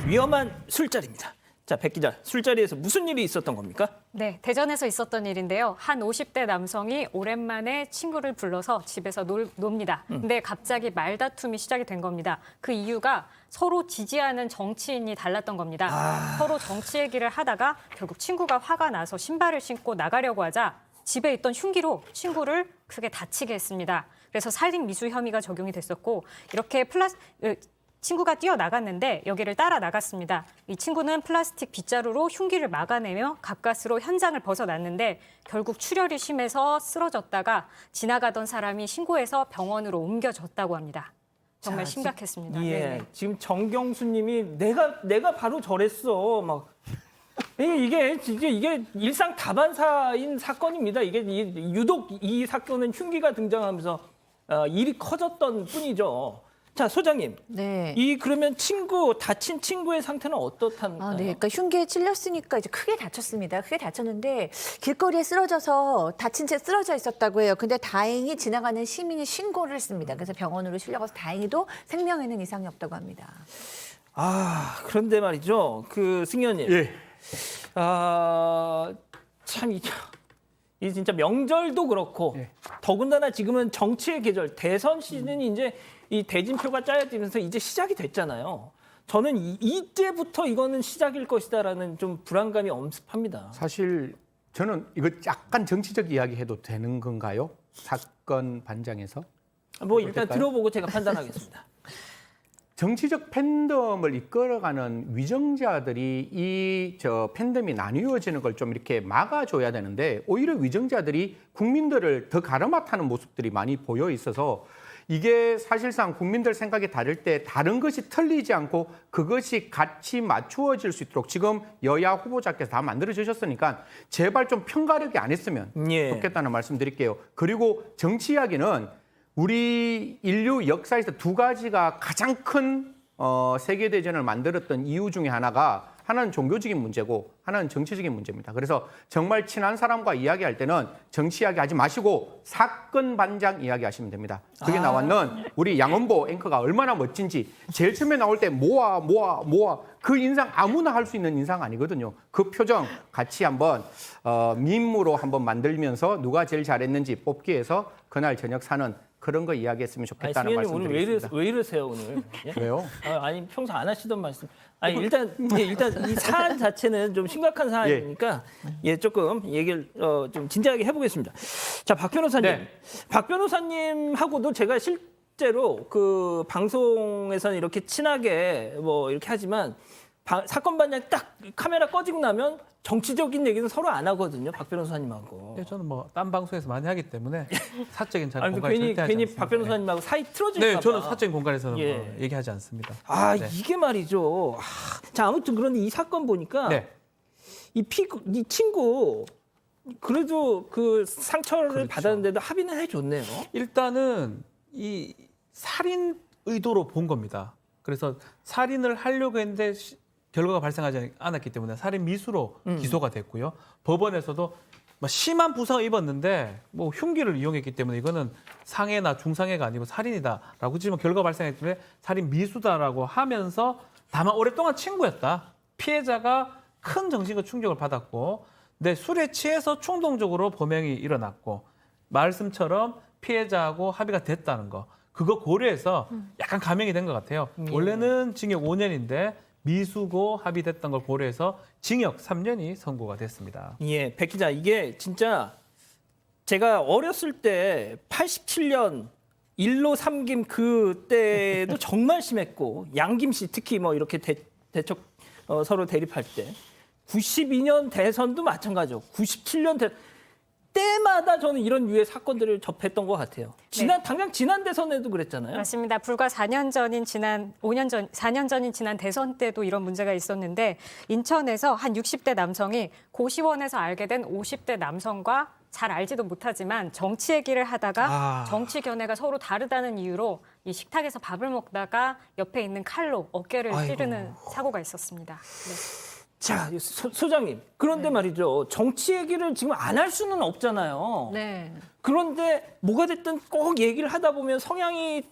위험한 술자리입니다. 자, 백 기자, 술자리에서 무슨 일이 있었던 겁니까? 네, 대전에서 있었던 일인데요. 한 50대 남성이 오랜만에 친구를 불러서 집에서 놉니다. 근데 갑자기 말다툼이 시작이 된 겁니다. 그 이유가 서로 지지하는 정치인이 달랐던 겁니다. 서로 정치 얘기를 하다가 결국 친구가 화가 나서 신발을 신고 나가려고 하자 집에 있던 흉기로 친구를 크게 다치게 했습니다. 그래서 살인 미수 혐의가 적용이 됐었고 이렇게 친구가 뛰어나갔는데 여기를 따라 나갔습니다. 이 친구는 플라스틱 빗자루로 흉기를 막아내며 가까스로 현장을 벗어났는데 결국 출혈이 심해서 쓰러졌다가 지나가던 사람이 신고해서 병원으로 옮겨졌다고 합니다. 정말 자, 심각했습니다. 예, 네네. 지금 정경수님이 내가 바로 저랬어 막 이게 일상 다반사인 사건입니다. 이게 유독 이 사건은 흉기가 등장하면서 일이 커졌던 뿐이죠. 자, 소장님. 네. 그러면 다친 친구의 상태는 어떻답니까? 네. 그러니까 흉기에 찔렸으니까 이제 크게 다쳤습니다. 크게 다쳤는데 길거리에 쓰러져서 다친 채 쓰러져 있었다고 해요. 근데 다행히 지나가는 시민이 신고를 했습니다. 그래서 병원으로 실려가서 다행히도 생명에는 이상이 없다고 합니다. 그런데 말이죠. 승현님. 예. 참 이 진짜 명절도 그렇고 예. 더군다나 지금은 정치의 계절 대선 시즌이 이제 이 대진표가 짜여지면서 이제 시작이 됐잖아요. 저는 이때부터 이거는 시작일 것이다라는 좀 불안감이 엄습합니다. 사실 저는 이거 약간 정치적 이야기 해도 되는 건가요? 사건 반장에서? 뭐 일단 어떨까요? 들어보고 제가 판단하겠습니다. 정치적 팬덤을 이끌어가는 위정자들이 이 팬덤이 나뉘어지는 걸 좀 이렇게 막아줘야 되는데 오히려 위정자들이 국민들을 더 가르마타는 모습들이 많이 보여 있어서 이게 사실상 국민들 생각이 다를 때 다른 것이 틀리지 않고 그것이 같이 맞추어질 수 있도록 지금 여야 후보자께서 다 만들어 주셨으니까 제발 좀 편가르기 안 했으면 예. 좋겠다는 말씀 드릴게요. 그리고 정치 이야기는 우리 인류 역사에서 두 가지가 가장 큰 세계대전을 만들었던 이유 중에 하나는 종교적인 문제고 하나는 정치적인 문제입니다. 그래서 정말 친한 사람과 이야기할 때는 정치 이야기 하지 마시고 사건 반장 이야기 하시면 됩니다. 그게 나왔는 우리 양원보 앵커가 얼마나 멋진지 제일 처음에 나올 때 모아 그 인상 아무나 할 수 있는 인상 아니거든요. 그 표정 같이 한번 밈으로 한번 만들면서 누가 제일 잘했는지 뽑기 위해서 그날 저녁 사는 그런 거 이야기했으면 좋겠다는 말씀 오늘 드리겠습니다. 왜 이러세요 오늘? 예? 왜요? 아니 평소 안 하시던 말씀. 일단 이 사안 자체는 좀 심각한 사안이니까 조금 얘기를 좀 진지하게 해보겠습니다. 자, 박 변호사님, 네. 박 변호사님하고도 제가 실제로 그 방송에서는 이렇게 친하게 뭐 이렇게 하지만 사건 반장 딱 카메라 꺼지고 나면 정치적인 얘기는 서로 안 하거든요, 박 변호사님하고. 네, 저는 뭐 딴 방송에서 많이 하기 때문에 사적인 자리 아니, 공간에 절대 하지 괜히 않습니다. 박 변호사님하고 사이 틀어질까 네, 봐. 저는 사적인 공간에서는 예. 뭐 얘기하지 않습니다. 네. 이게 말이죠. 자, 아무튼 그런데 이 사건 보니까 네. 이 친구 그래도 그 상처를 그렇죠. 받았는데도 합의는 해줬네요. 일단은 이 살인 의도로 본 겁니다. 그래서 살인을 하려고 했는데 결과가 발생하지 않았기 때문에 살인 미수로 기소가 됐고요. 법원에서도 뭐 심한 부상을 입었는데 뭐 흉기를 이용했기 때문에 이거는 상해나 중상해가 아니고 살인이다라고 지금 결과 발생했기 때문에 살인 미수다라고 하면서 다만 오랫동안 친구였다. 피해자가 큰 정신적 충격을 받았고 근데 술에 취해서 충동적으로 범행이 일어났고 말씀처럼 피해자하고 합의가 됐다는 거 그거 고려해서 약간 감형이 된 것 같아요. 원래는 징역 5년인데 미수고 합의됐던 걸 고려해서 징역 3년이 선고가 됐습니다. 예, 백 기자, 이게 진짜 제가 어렸을 때 87년 일로 삼김 그때도 정말 심했고 양김 씨 특히 뭐 이렇게 대척 서로 대립할 때 92년 대선도 마찬가지고 97년 때마다 저는 이런 유의 사건들을 접했던 것 같아요. 당장 지난 대선에도 그랬잖아요. 맞습니다. 불과 4년 전인 지난 대선 때도 이런 문제가 있었는데 인천에서 한 60대 남성이 고시원에서 알게 된 50대 남성과 잘 알지도 못하지만 정치 얘기를 하다가 정치 견해가 서로 다르다는 이유로 이 식탁에서 밥을 먹다가 옆에 있는 칼로 어깨를 찌르는 사고가 있었습니다. 네. 자, 소장님. 그런데 말이죠. 정치 얘기를 지금 안 할 수는 없잖아요. 네. 그런데 뭐가 됐든 꼭 얘기를 하다 보면 성향이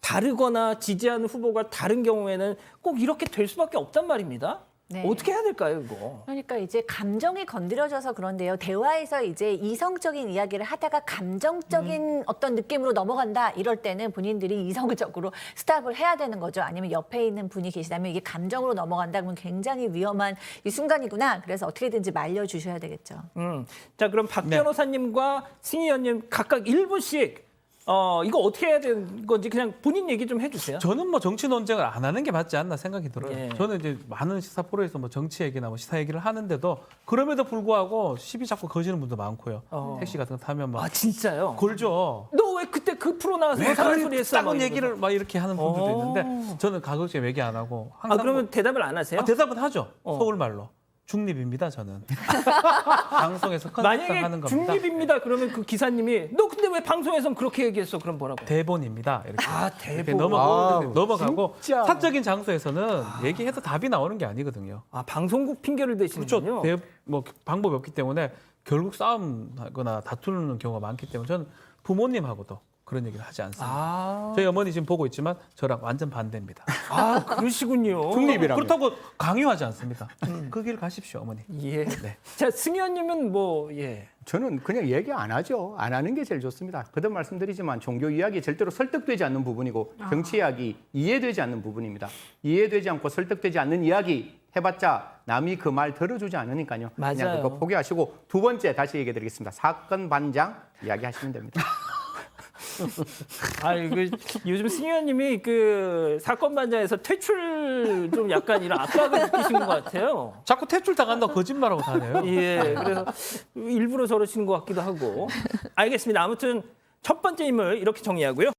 다르거나 지지하는 후보가 다른 경우에는 꼭 이렇게 될 수밖에 없단 말입니다. 네. 어떻게 해야 될까요, 이거? 그러니까 이제 감정이 건드려져서 그런데요. 대화에서 이제 이성적인 이야기를 하다가 감정적인 어떤 느낌으로 넘어간다. 이럴 때는 본인들이 이성적으로 스탑을 해야 되는 거죠. 아니면 옆에 있는 분이 계시다면 이게 감정으로 넘어간다 그러면 굉장히 위험한 이 순간이구나. 그래서 어떻게든지 말려주셔야 되겠죠. 자, 그럼 박 네. 변호사님과 승희 의원님 각각 1분씩 이거 어떻게 해야 되는 건지 그냥 본인 얘기 좀 해주세요. 저는 뭐 정치 논쟁을 안 하는 게 맞지 않나 생각이 들어요. 예. 저는 이제 많은 시사 프로에서 뭐 정치 얘기나 뭐 시사 얘기를 하는데도 그럼에도 불구하고 시비 잡고 거시는 분도 많고요. 택시 같은 거 타면 막 아, 진짜요? 골죠. 너 왜 그때 그 프로 나와서 왜 이상한 그런 소리 했어? 막 작은 이러면서. 얘기를 막 이렇게 하는 분들도 어. 있는데 저는 가급적 얘기 안 하고 아, 항상 그러면 대답을 안 하세요? 대답은 하죠. 어. 서울말로. 중립입니다, 저는. 방송에서 컨셉상 만약에 하는 겁니다. 중립입니다. 그러면 그 기사님이 너 근데 왜 방송에서는 그렇게 얘기했어? 그럼 뭐라고? 대본입니다. 이렇게. 아, 이렇게 대본. 넘어가고 진짜. 사적인 장소에서는 얘기해도 답이 나오는 게 아니거든요. 아, 방송국 핑계를 대시는군요. 그렇죠. 뭐 방법이 없기 때문에 결국 싸움하거나 다투는 경우가 많기 때문에 저는 부모님하고도 그런 얘기를 하지 않습니다. 아, 저희 어머니 지금 보고 있지만 저랑 완전 반대입니다. 아 그러시군요. 중립이라면. 그렇다고 강요하지 않습니다. 그 길 가십시오, 어머니. 예. 네. 자, 승희 의원님은 뭐 예. 저는 그냥 얘기 안 하죠. 안 하는 게 제일 좋습니다. 거듭 말씀드리지만 종교 이야기 절대로 설득되지 않는 부분이고 정치 이야기 이해되지 않는 부분입니다. 이해되지 않고 설득되지 않는 이야기 해봤자 남이 그 말 들어주지 않으니까요. 맞아요. 그냥 그거 포기하시고 두 번째 다시 얘기해드리겠습니다. 사건 반장 이야기하시면 됩니다. 아, 그 요즘 승희 의원님이 그 사건 반장에서 퇴출 좀 약간 이런 압박을 느끼신 것 같아요. 자꾸 퇴출 당한다고 거짓말하고 다녀요. 예, 그래서 일부러 저러시는 것 같기도 하고. 알겠습니다. 아무튼 첫 번째 인물 이렇게 정리하고요.